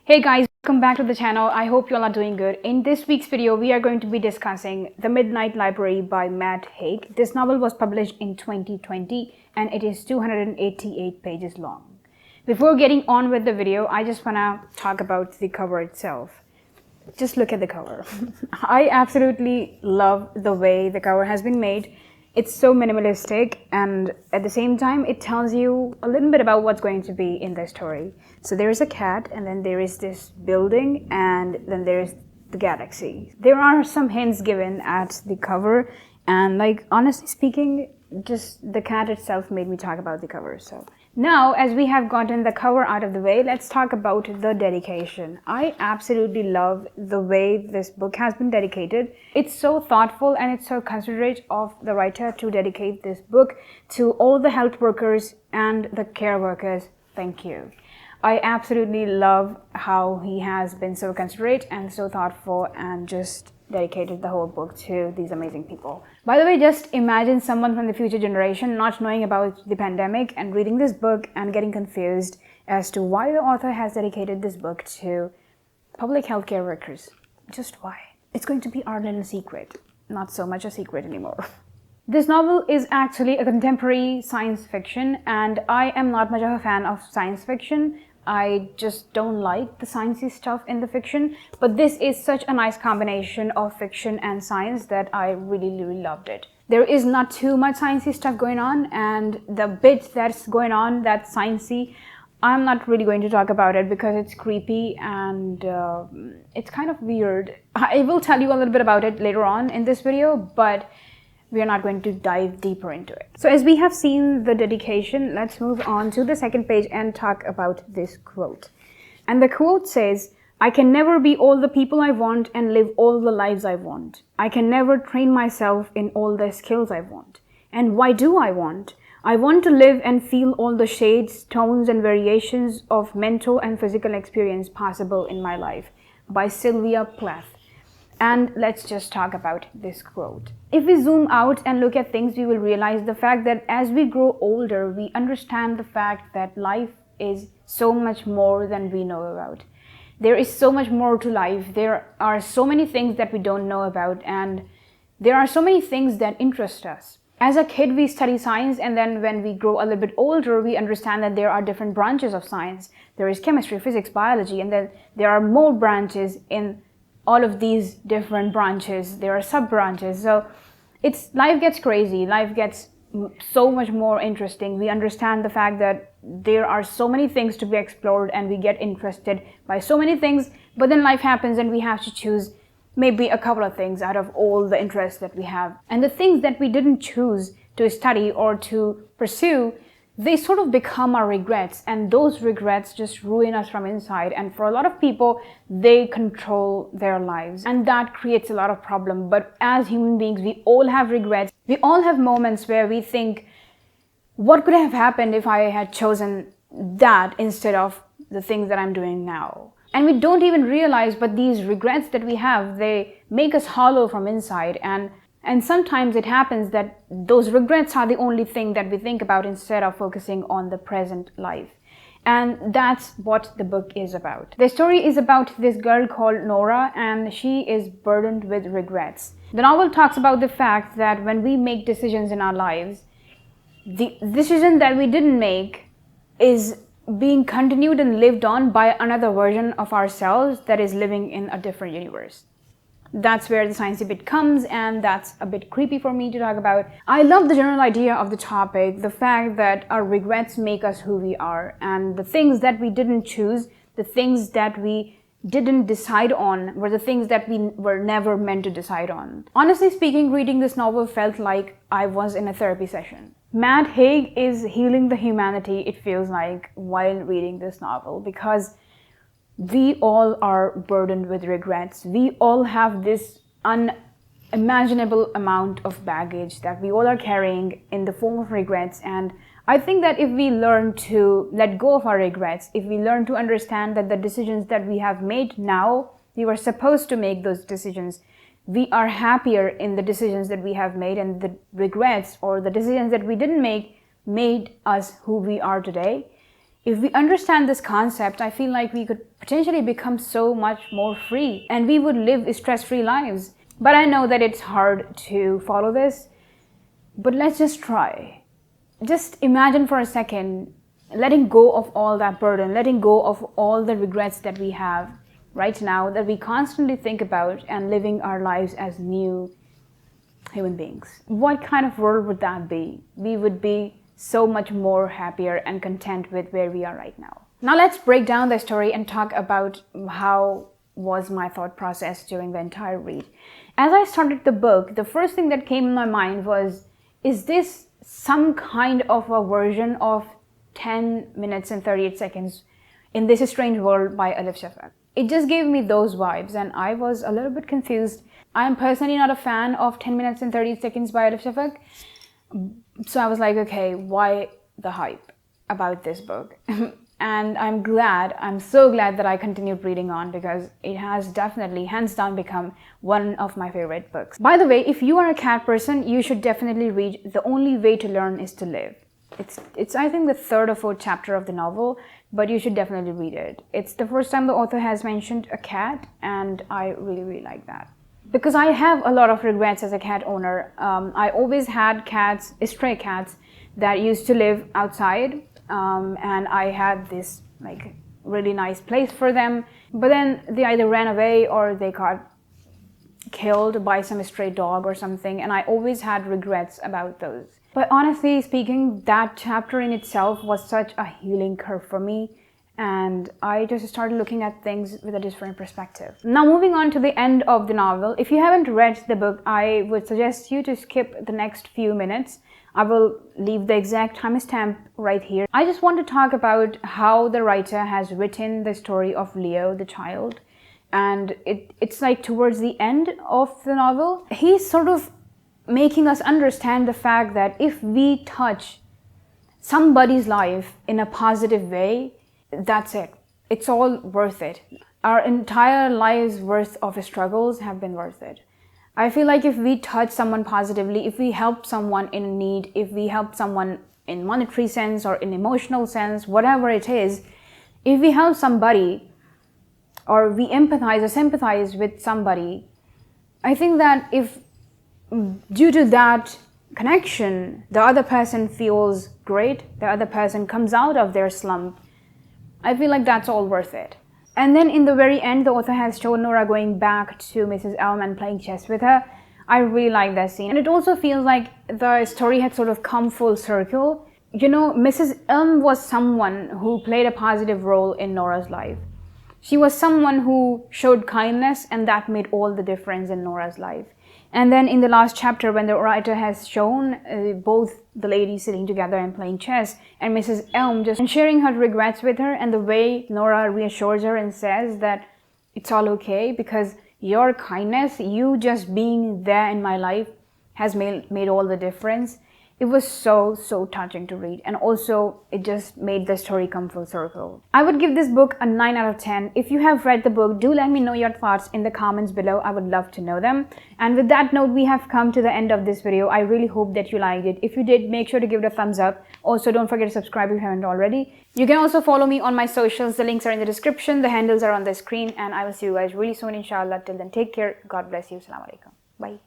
Hey guys, welcome back to the channel. I hope you all are doing good. In this week's video, we are going to be discussing The Midnight Library by Matt Haig. This novel was published in 2020 and it is 288 pages long. Before getting on with the video, I just want to talk about the cover itself. Just look at the cover. I absolutely love the way the cover has been made. It's so minimalistic, and at the same time it tells you a little bit about what's going to be in the story. So there is a cat, and then there is this building, and then there is the galaxy. There are some hints given at the cover, and honestly speaking, just the cat itself made me talk about the cover. So now, as we have gotten the cover out of the way, let's talk about the dedication. I absolutely love the way this book has been dedicated. It's so thoughtful and it's so considerate of the writer to dedicate this book to all the health workers and the care workers. Thank you. I absolutely love how he has been so considerate and so thoughtful and just dedicated the whole book to these amazing people. By the way, just imagine someone from the future generation not knowing about the pandemic and reading this book and getting confused as to why the author has dedicated this book to public healthcare workers. Just why? It's going to be our little secret. Not so much a secret anymore. This novel is actually a contemporary science fiction, and I am not much of a fan of science fiction. I just don't like the sciencey stuff in the fiction, but this is such a nice combination of fiction and science that I really loved it. There is not too much sciencey stuff going on, and the bit that's going on that's sciencey, I'm not really going to talk about it because it's creepy and it's kind of weird. I will tell you a little bit about it later on in this video, but we are not going to dive deeper into it. So as we have seen the dedication, let's move on to the second page and talk about this quote. And the quote says, "I can never be all the people I want and live all the lives I want. I can never train myself in all the skills I want. And why do I want? I want to live and feel all the shades, tones, and variations of mental and physical experience possible in my life." By Sylvia Plath. And let's just talk about this quote. If we zoom out and look at things, we will realize the fact that as we grow older, we understand the fact that life is so much more than we know about. There is so much more to life. There are so many things that we don't know about, and there are so many things that interest us. As a kid, we study science, and then when we grow a little bit older, we understand that there are different branches of science. There is chemistry, physics, biology, and then there are more branches in all of these different branches. There are sub-branches. So life gets crazy. Life gets so much more interesting. We understand the fact that there are so many things to be explored and we get interested by so many things, but then life happens and we have to choose maybe a couple of things out of all the interests that we have. And the things that we didn't choose to study or to pursue, they sort of become our regrets, and those regrets just ruin us from inside. And for a lot of people, they control their lives, and that creates a lot of problem. But as human beings, we all have regrets. We all have moments where we think, what could have happened if I had chosen that instead of the things that I'm doing now? And we don't even realize, but these regrets that we have, they make us hollow from inside. And sometimes it happens that those regrets are the only thing that we think about instead of focusing on the present life. And that's what the book is about. The story is about this girl called Nora, and she is burdened with regrets. The novel talks about the fact that when we make decisions in our lives, the decision that we didn't make is being continued and lived on by another version of ourselves that is living in a different universe. That's where the sciencey bit comes, and that's a bit creepy for me to talk about. I love the general idea of the topic, the fact that our regrets make us who we are, and the things that we didn't choose, the things that we didn't decide on, were the things that we were never meant to decide on. Honestly speaking, reading this novel felt like I was in a therapy session. Matt Haig is healing the humanity, it feels like, while reading this novel, because we all are burdened with regrets. We all have this unimaginable amount of baggage that we all are carrying in the form of regrets. And I think that if we learn to let go of our regrets, if we learn to understand that the decisions that we have made now, we were supposed to make those decisions, we are happier in the decisions that we have made, and the regrets or the decisions that we didn't make made us who we are today. If we understand this concept, I feel like we could potentially become so much more free and we would live stress-free lives. But I know that it's hard to follow this, but let's just try. Just imagine for a second letting go of all that burden, letting go of all the regrets that we have right now, that we constantly think about, and living our lives as new human beings. What kind of world would that be? We would be so much more happier and content with where we are right now. Now let's break down the story and talk about how was my thought process during the entire read. As I started the book, the first thing that came in my mind was, is this some kind of a version of 10 minutes and 38 seconds in This Strange World by Ayesha Syed? It just gave me those vibes and I was a little bit confused. I am personally not a fan of 10 minutes and 30 seconds by Ayesha Syed. So I was like, okay, why the hype about this book? And I'm so glad that I continued reading on, because it has definitely, hands down, become one of my favorite books. By the way, if you are a cat person, you should definitely read The Only Way to Learn is to Live. It's I think the third or fourth chapter of the novel, but you should definitely read it. It's the first time the author has mentioned a cat, and I really like that. Because I have a lot of regrets as a cat owner. I always had cats, stray cats, that used to live outside, and I had this like really nice place for them. But then they either ran away or they got killed by some stray dog or something, and I always had regrets about those. But honestly speaking, that chapter in itself was such a healing curve for me, and I just started looking at things with a different perspective. Now moving on to the end of the novel, if you haven't read the book, I would suggest you to skip the next few minutes. I will leave the exact timestamp right here. I just want to talk about how the writer has written the story of Leo, the child. And it's like towards the end of the novel, he's sort of making us understand the fact that if we touch somebody's life in a positive way, that's it. It's all worth it. Our entire lives worth of struggles have been worth it. I feel like if we touch someone positively, if we help someone in need, if we help someone in monetary sense or in emotional sense, whatever it is, if we help somebody or we empathize or sympathize with somebody, I think that if due to that connection, the other person feels great, the other person comes out of their slump, I feel like that's all worth it. And then in the very end, the author has shown Nora going back to Mrs. Elm and playing chess with her. I really like that scene. And it also feels like the story had sort of come full circle. You know, Mrs. Elm was someone who played a positive role in Nora's life. She was someone who showed kindness, and that made all the difference in Nora's life. And then in the last chapter, when the writer has shown both the ladies sitting together and playing chess, and Mrs. Elm just sharing her regrets with her, and the way Nora reassures her and says that it's all okay because your kindness, you just being there in my life, has made all the difference. It was so touching to read, and also it just made the story come full circle. I would give this book a 9 out of 10. If you have read the book, do let me know your thoughts in the comments below. I would love to know them. And with that note, we have come to the end of this video. I really hope that you liked it. If you did, make sure to give it a thumbs up. Also, don't forget to subscribe if you haven't already. You can also follow me on my socials. The links are in the description. The handles are on the screen, and I will see you guys really soon, inshallah. Till then, take care. God bless you. Assalamu alaikum. Bye.